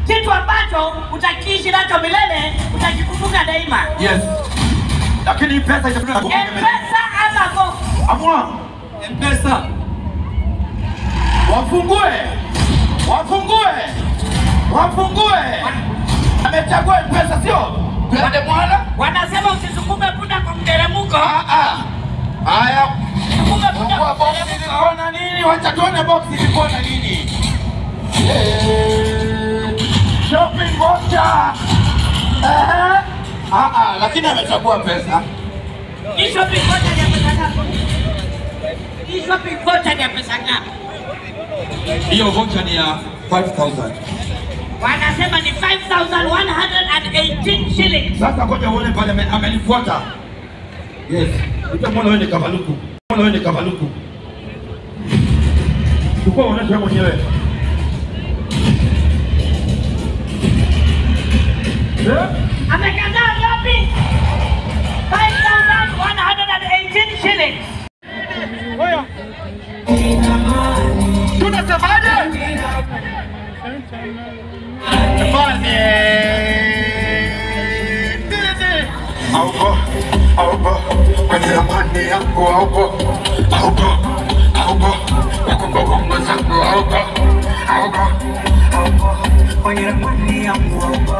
Kitu ambacho utakiishi nacho milele, utakikumbuka daima. Yes. Lakini pesa itakuwa Pesa ama Box? Amua. Pesa. Wafungue. Amechagua pesa sio? Twende mwana. Wanasema usisukume punda kwa mteremko. Haya. Sukume punda kwa box ilikuwa na nini? Wacha tuone box ilikuwa na nini. Shopping voucher. Lakini amechagua pesa. Hii shopping voucher ni pesa ngapi? Hii shopping voucher ni pesa ngapi? Hiyo voucher ni ya 5,000. Wanasema ni 5,118 shillings. Sasa ngoja uone pale amenifuata. Yes. Utamwona wewe ni kavaluku. Chukua unacho wewe mwenyewe. Amekataa ngapi? 5,118 shillings. Oya. Tunasemaje? Aupo, kwenye ramani yangu aupo, wakumba wangu zangu aupo, kwenye ramani yangu aupo,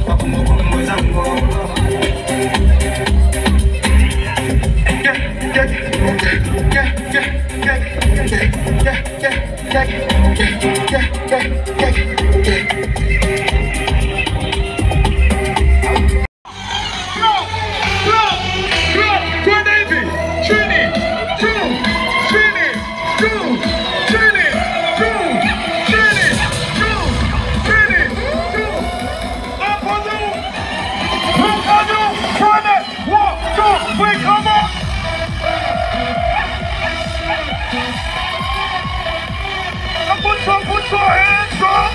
wakumba wangu zangu aupo. Put your hands up!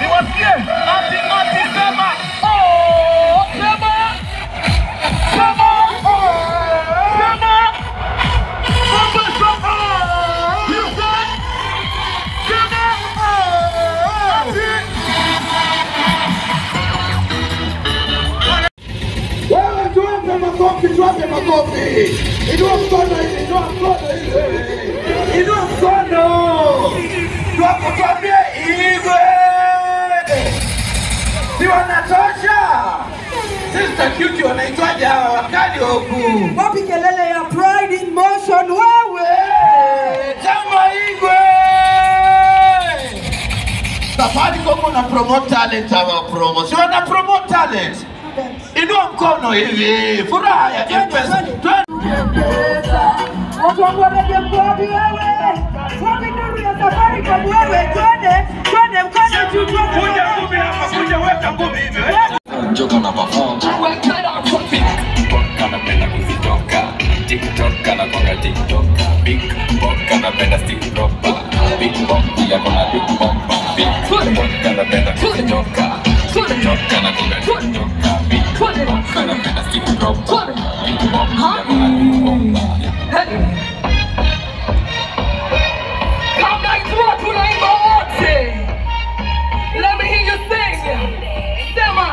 Niwasikie! Ati sema! Oh! Sema! Oh! Sema! Tuwape makofi! Inua mkono hivi! Tuwaambie Igwe! Si wanatosha? Sister Cutie wanaitwaje hawa wakali huku? Wapi kelele ya Pride in Motion wewe? Chama Igwe! Safaricom na promote talent hawa promo. Si wana promote talent? Inua mkono hivi, furaha ya M-Pesa. Watu wangu wanaje mkoabi wewe? Wapi nuru ya Safaricom wewe? Twende mkono juu. Kuja ngumi hapa, kuja weka ngumi hivi. Njoka na perform. Anapenda kuzitoka. TikTok anakonga TikTok. Big Bock anapenda stick dropper. Big Bock yako na big bomba. Big Bock anapenda kuzitoka. TikTok anakonga TikTok. Big Bock anapenda stick dropper. Big Bock yako na big bomba. Kabla ikiwa tunaimba wote, let me hear you sing. Sema.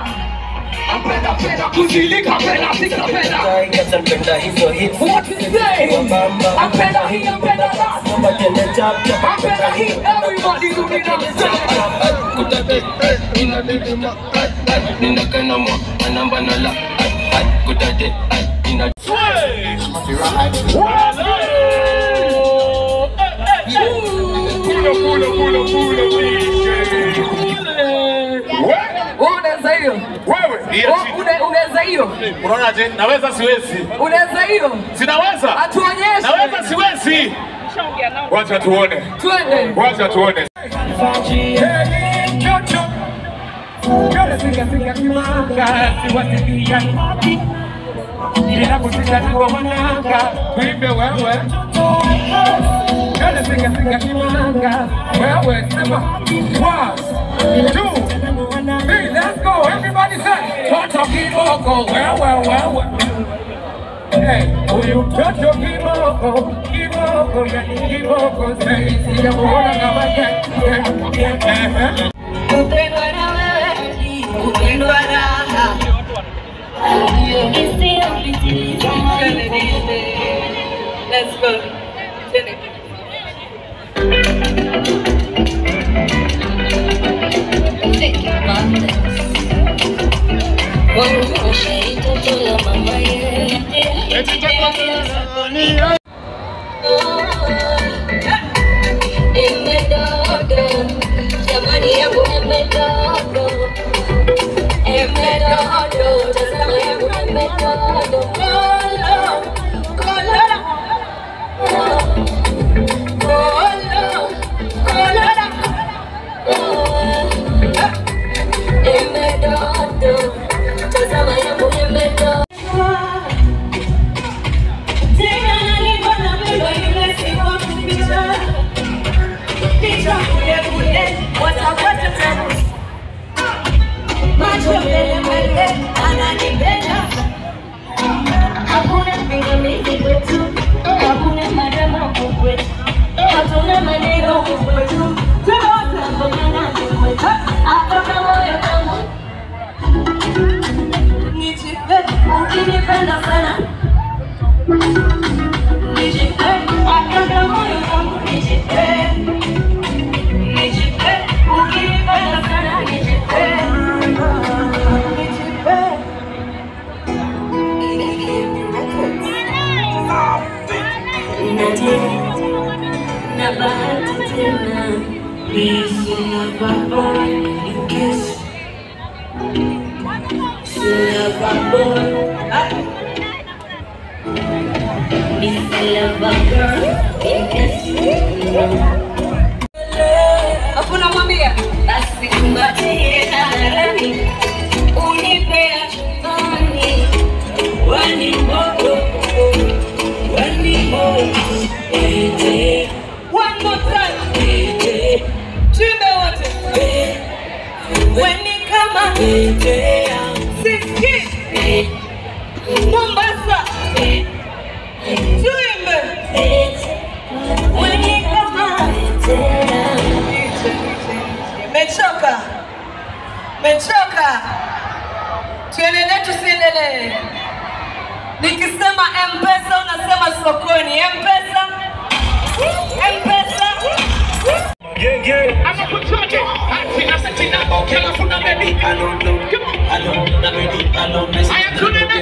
Penda kuzilika, penda sika, penda. What you say? Penda hii, penda that. Penda hii, everybody do me that. Kutate, inadidima, ninakana mo, anamba nala, kutate, ina. Unaweza hiyo? Wewe, Unaweza hiyo? unaona je? Naweza siwezi? Unaweza hiyo? Sinaweza? Atuonyeshe. Naweza siwezi? Wacha tuone. Twende. Wacha tuone. Wewe sema 1, 2 mtoto kiboko, wewe. Hey, huyu mtoto kiboko, yani kiboko, sisi ya muona kama Upendwa na wewe, upendwa raha. Let's go. Hakuna mwambia basi kumbatie ndani unipea chumbani wani moto ete one more time ete chimbe wote wani kama ete sisi Mombasa chimbe ete wani kama ete. Mechoka. Tuendelee tusiendelee? Nikisema M-Pesa unasema sokoni. M-Pesa. Ama kuchote. Atina kila kuna baby. I don't know. I couldn't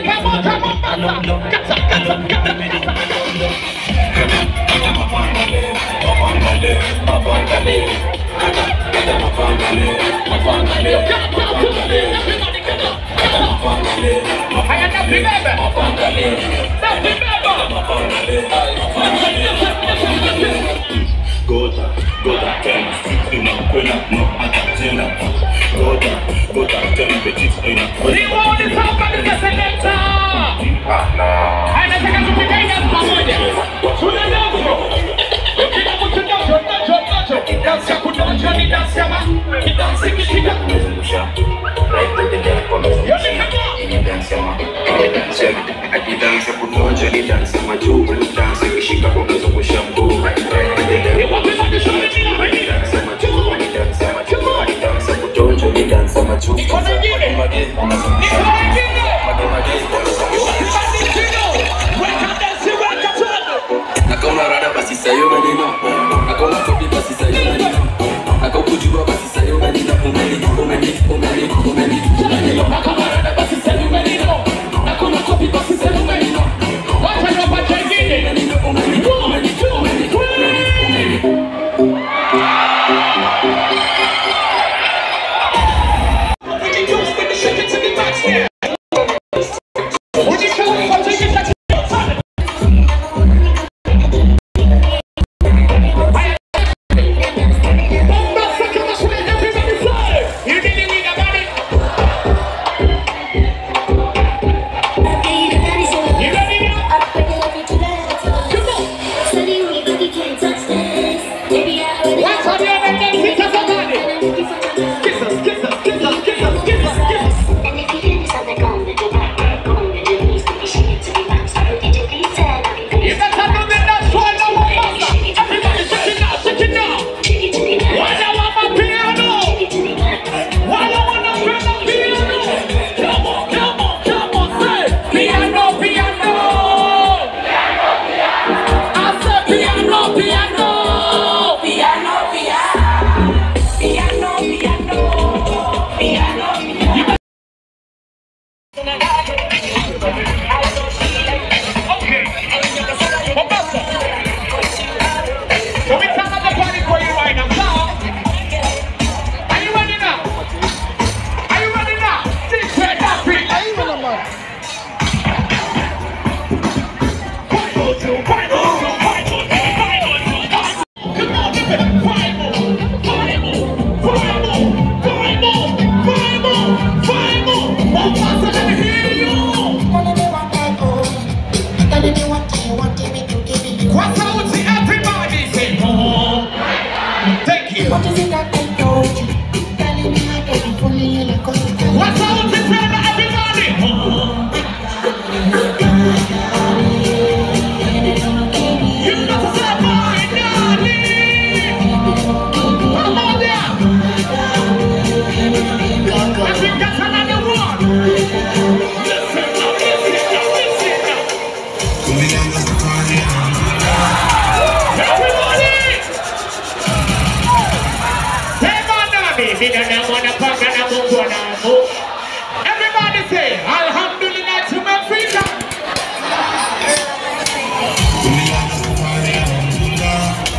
Everybody say, Alhamdulillah to my freedom.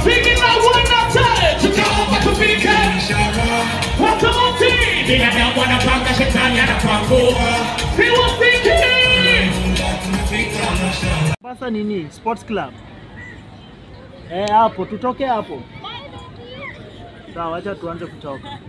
Singing my one more time to come up to be what on team? They don't want to punk the shit on the pango. He was thinking. Basa nini? Sports Club. Hapo tutoke hapo. Sawa, acha tuanze kutoka.